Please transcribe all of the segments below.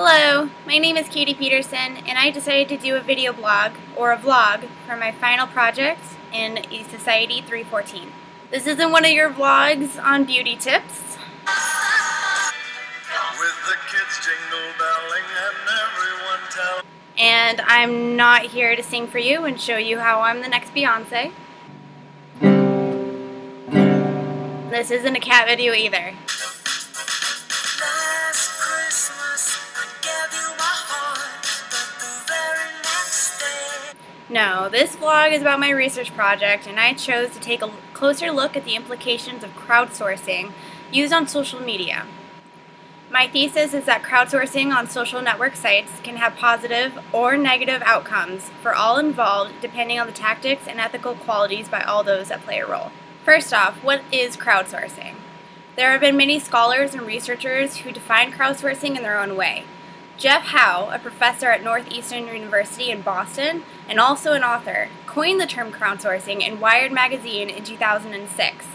Hello, my name is Katie Peterson, and I decided to do a video blog, or a vlog, for my final project in Society 314. This isn't one of your vlogs on beauty tips. With the kids jingle belling and everyone tell. And I'm not here to sing for you and show you how I'm the next Beyonce. This isn't a cat video either. No, this vlog is about my research project, and I chose to take a closer look at the implications of crowdsourcing used on social media. My thesis is that crowdsourcing on social network sites can have positive or negative outcomes for all involved depending on the tactics and ethical qualities by all those that play a role. First off, what is crowdsourcing? There have been many scholars and researchers who define crowdsourcing in their own way. Jeff Howe, a professor at Northeastern University in Boston and also an author, coined the term crowdsourcing in Wired magazine in 2006.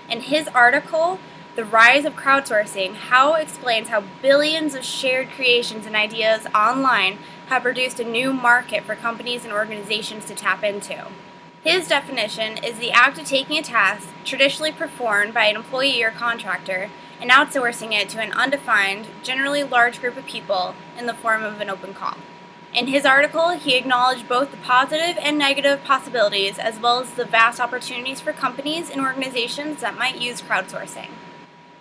In his article, The Rise of Crowdsourcing, Howe explains how billions of shared creations and ideas online have produced a new market for companies and organizations to tap into. His definition is the act of taking a task traditionally performed by an employee or contractor and outsourcing it to an undefined, generally large group of people in the form of an open call. In his article, he acknowledged both the positive and negative possibilities as well as the vast opportunities for companies and organizations that might use crowdsourcing.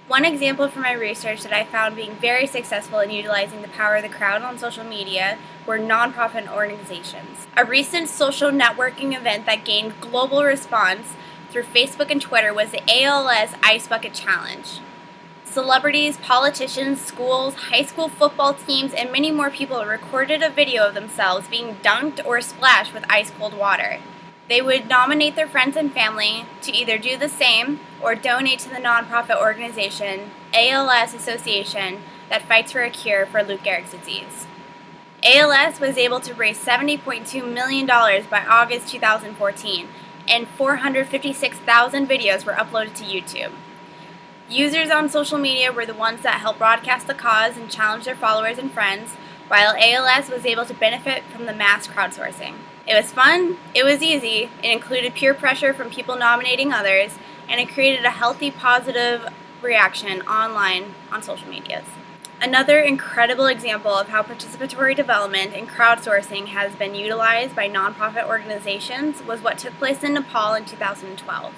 One example from my research that I found being very successful in utilizing the power of the crowd on social media were nonprofit organizations. A recent social networking event that gained global response through Facebook and Twitter was the ALS Ice Bucket Challenge. Celebrities, politicians, schools, high school football teams, and many more people recorded a video of themselves being dunked or splashed with ice-cold water. They would nominate their friends and family to either do the same or donate to the nonprofit organization ALS Association that fights for a cure for Lou Gehrig's disease. ALS was able to raise $70.2 million by August 2014, and 456,000 videos were uploaded to YouTube. Users on social media were the ones that helped broadcast the cause and challenge their followers and friends, while ALS was able to benefit from the mass crowdsourcing. It was fun, it was easy, it included peer pressure from people nominating others, and it created a healthy, positive reaction online on social medias. Another incredible example of how participatory development and crowdsourcing has been utilized by nonprofit organizations was what took place in Nepal in 2012.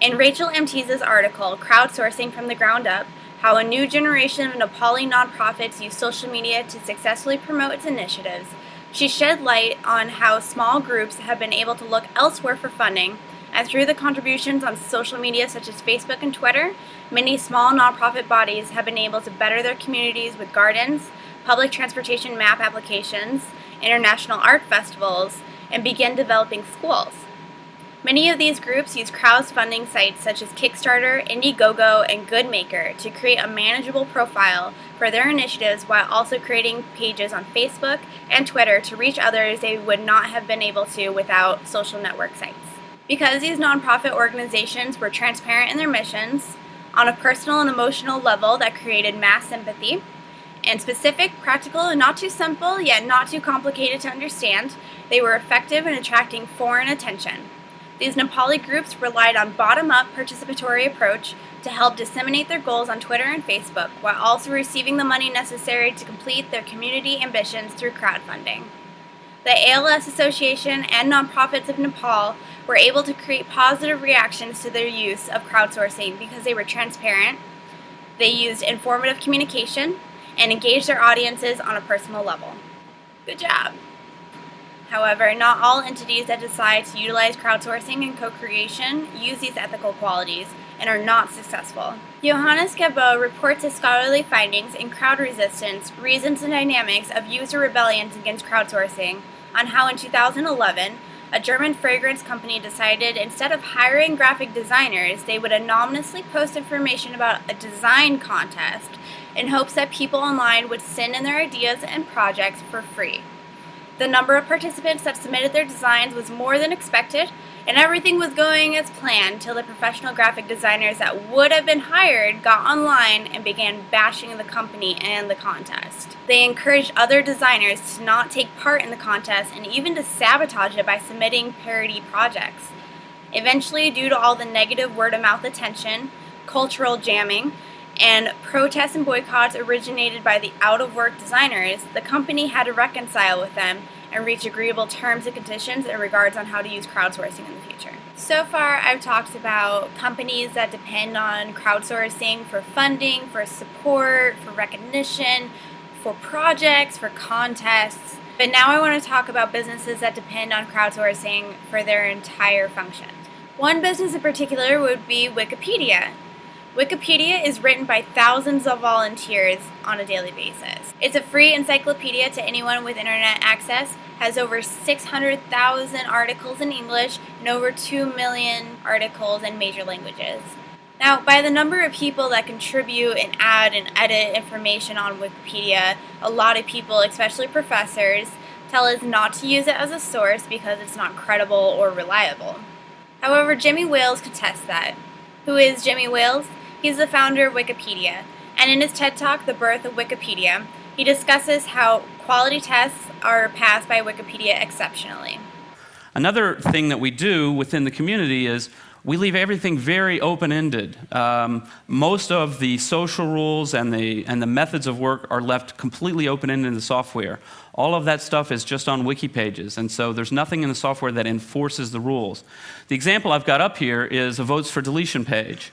In Rachel Amtiz's article, Crowdsourcing from the Ground Up, How a New Generation of Nepali Nonprofits Use Social Media to Successfully Promote Its Initiatives, she shed light on how small groups have been able to look elsewhere for funding, and through the contributions on social media such as Facebook and Twitter, many small nonprofit bodies have been able to better their communities with gardens, public transportation map applications, international art festivals, and begin developing schools. Many of these groups use crowdfunding sites such as Kickstarter, Indiegogo, and Goodmaker to create a manageable profile for their initiatives while also creating pages on Facebook and Twitter to reach others they would not have been able to without social network sites. Because these nonprofit organizations were transparent in their missions, on a personal and emotional level that created mass sympathy, and specific, practical, and not too simple, yet not too complicated to understand, they were effective in attracting foreign attention. These Nepali groups relied on bottom-up participatory approach to help disseminate their goals on Twitter and Facebook, while also receiving the money necessary to complete their community ambitions through crowdfunding. The ALS Association and nonprofits of Nepal were able to create positive reactions to their use of crowdsourcing because they were transparent, they used informative communication, and engaged their audiences on a personal level. Good job! However, not all entities that decide to utilize crowdsourcing and co-creation use these ethical qualities and are not successful. Johannes Cabot reports his scholarly findings in Crowd Resistance, Reasons and Dynamics of User Rebellions Against Crowdsourcing on how in 2011, a German fragrance company decided instead of hiring graphic designers, they would anonymously post information about a design contest in hopes that people online would send in their ideas and projects for free. The number of participants that submitted their designs was more than expected, And everything was going as planned till the professional graphic designers that would have been hired got online and began bashing the company and the contest. They encouraged other designers to not take part in the contest and even to sabotage it by submitting parody projects. Eventually, due to all the negative word-of-mouth attention, cultural jamming, and protests and boycotts originated by the out-of-work designers, the company had to reconcile with them and reach agreeable terms and conditions in regards on how to use crowdsourcing in the future. So far, I've talked about companies that depend on crowdsourcing for funding, for support, for recognition, for projects, for contests. But now I want to talk about businesses that depend on crowdsourcing for their entire function. One business in particular would be Wikipedia. Wikipedia is written by thousands of volunteers on a daily basis. It's a free encyclopedia to anyone with internet access, has over 600,000 articles in English and over 2 million articles in major languages. Now, by the number of people that contribute and add and edit information on Wikipedia, a lot of people, especially professors, tell us not to use it as a source because it's not credible or reliable. However, Jimmy Wales contests that. Who is Jimmy Wales? He's the founder of Wikipedia, and in his TED Talk, The Birth of Wikipedia, he discusses how quality tests are passed by Wikipedia exceptionally. Another thing that we do within the community is we leave everything very open-ended. Most of the social rules and the methods of work are left completely open-ended in the software. All of that stuff is just on wiki pages, and so there's nothing in the software that enforces the rules. The example I've got up here is a votes for deletion page.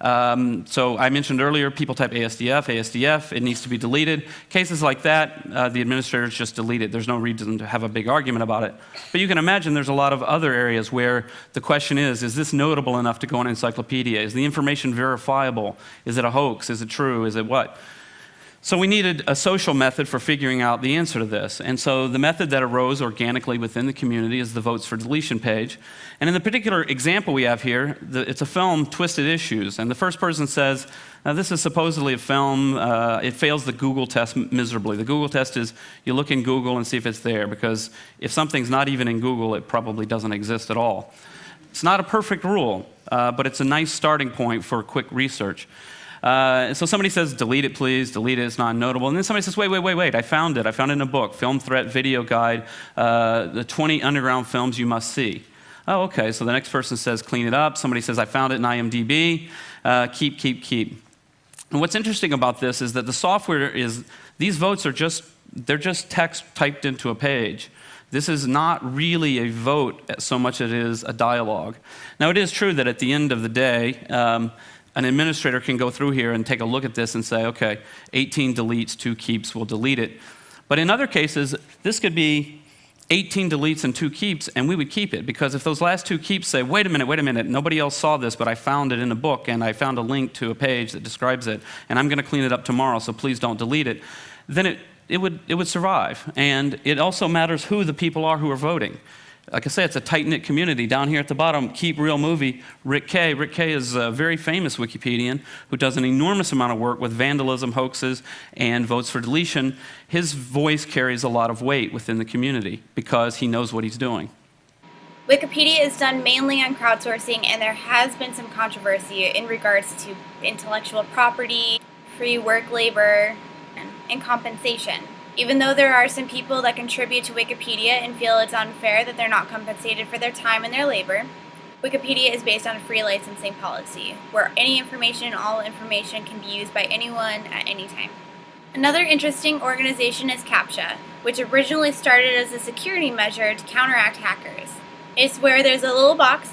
So I mentioned earlier, people type ASDF, it needs to be deleted. Cases like that, the administrators just delete it. There's no reason to have a big argument about it. But you can imagine there's a lot of other areas where the question is this notable enough to go in an encyclopedia? Is the information verifiable? Is it a hoax? Is it true? Is it what? So we needed a social method for figuring out the answer to this. And so the method that arose organically within the community is the votes for deletion page. And in the particular example we have here, it's a film, Twisted Issues. And the first person says, now this is supposedly a film, it fails the Google test miserably. The Google test is you look in Google and see if it's there, because if something's not even in Google, it probably doesn't exist at all. It's not a perfect rule, but it's a nice starting point for quick research. So somebody says, delete it, please, delete it, it's not notable. And then somebody says, wait, I found it in a book, Film Threat Video Guide, the 20 underground films you must see. Oh, okay, so the next person says, clean it up. Somebody says, I found it in IMDb, keep. And what's interesting about this is that the software these votes are they're just text typed into a page. This is not really a vote so much as it is a dialogue. Now, it is true that at the end of the day, an administrator can go through here and take a look at this and say, okay, 18 deletes, 2 keeps, we'll delete it. But in other cases, this could be 18 deletes and 2 keeps, and we would keep it, because if those last 2 keeps say, wait a minute, nobody else saw this, but I found it in a book, and I found a link to a page that describes it, and I'm going to clean it up tomorrow, so please don't delete it, then it would survive. And it also matters who the people are who are voting. Like I say, it's a tight-knit community. Down here at the bottom, Keep Real Movie, Rick Kay. Rick Kay is a very famous Wikipedian who does an enormous amount of work with vandalism, hoaxes, and votes for deletion. His voice carries a lot of weight within the community because he knows what he's doing. Wikipedia is done mainly on crowdsourcing, and there has been some controversy in regards to intellectual property, free work labor, and compensation. Even though there are some people that contribute to Wikipedia and feel it's unfair that they're not compensated for their time and their labor, Wikipedia is based on a free licensing policy, where any information, all information can be used by anyone at any time. Another interesting organization is CAPTCHA, which originally started as a security measure to counteract hackers. It's where there's a little box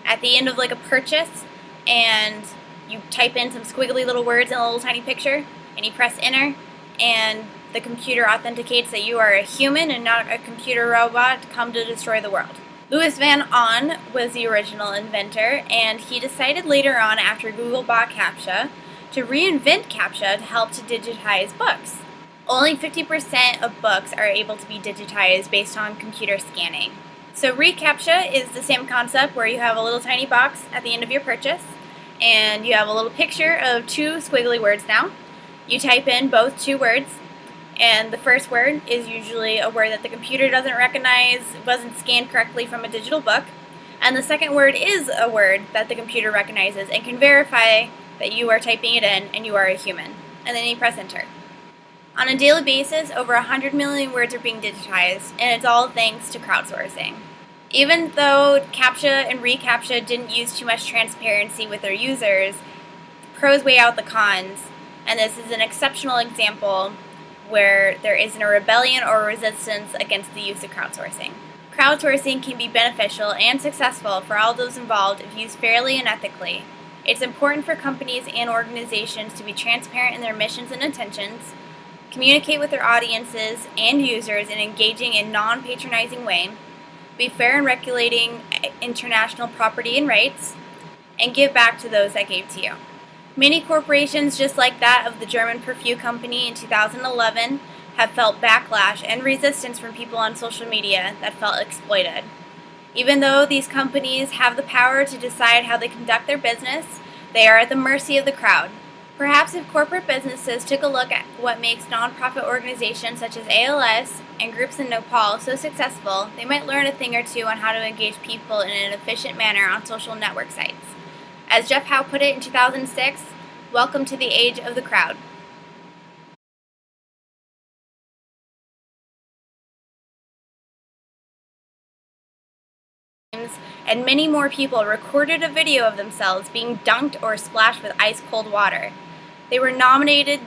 at the end of like a purchase, and you type in some squiggly little words in a little tiny picture, and you press enter, and the computer authenticates that you are a human and not a computer robot come to destroy the world. Louis Van Ahn was the original inventor, and he decided later on, after Google bought CAPTCHA, to reinvent CAPTCHA to help to digitize books. Only 50% of books are able to be digitized based on computer scanning. So reCAPTCHA is the same concept where you have a little tiny box at the end of your purchase, and you have a little picture of 2 squiggly words now. You type in both 2 words, and the first word is usually a word that the computer doesn't recognize, wasn't scanned correctly from a digital book. and the second word is a word that the computer recognizes and can verify that you are typing it in and you are a human. And then you press enter. On a daily basis, over 100 million words are being digitized, and it's all thanks to crowdsourcing. Even though CAPTCHA and reCAPTCHA didn't use too much transparency with their users, pros weigh out the cons, and this is an exceptional example where there isn't a rebellion or resistance against the use of crowdsourcing. Crowdsourcing can be beneficial and successful for all those involved if used fairly and ethically. It's important for companies and organizations to be transparent in their missions and intentions, communicate with their audiences and users in an engaging and non-patronizing way, be fair in regulating international property and rights, and give back to those that gave to you. Many corporations, just like that of the German perfume company in 2011, have felt backlash and resistance from people on social media that felt exploited. Even though these companies have the power to decide how they conduct their business, they are at the mercy of the crowd. Perhaps if corporate businesses took a look at what makes nonprofit organizations such as ALS and groups in Nepal so successful, they might learn a thing or two on how to engage people in an efficient manner on social network sites. As Jeff Howe put it in 2006, welcome to the age of the crowd. And many more people recorded a video of themselves being dunked or splashed with ice-cold water. They were nominated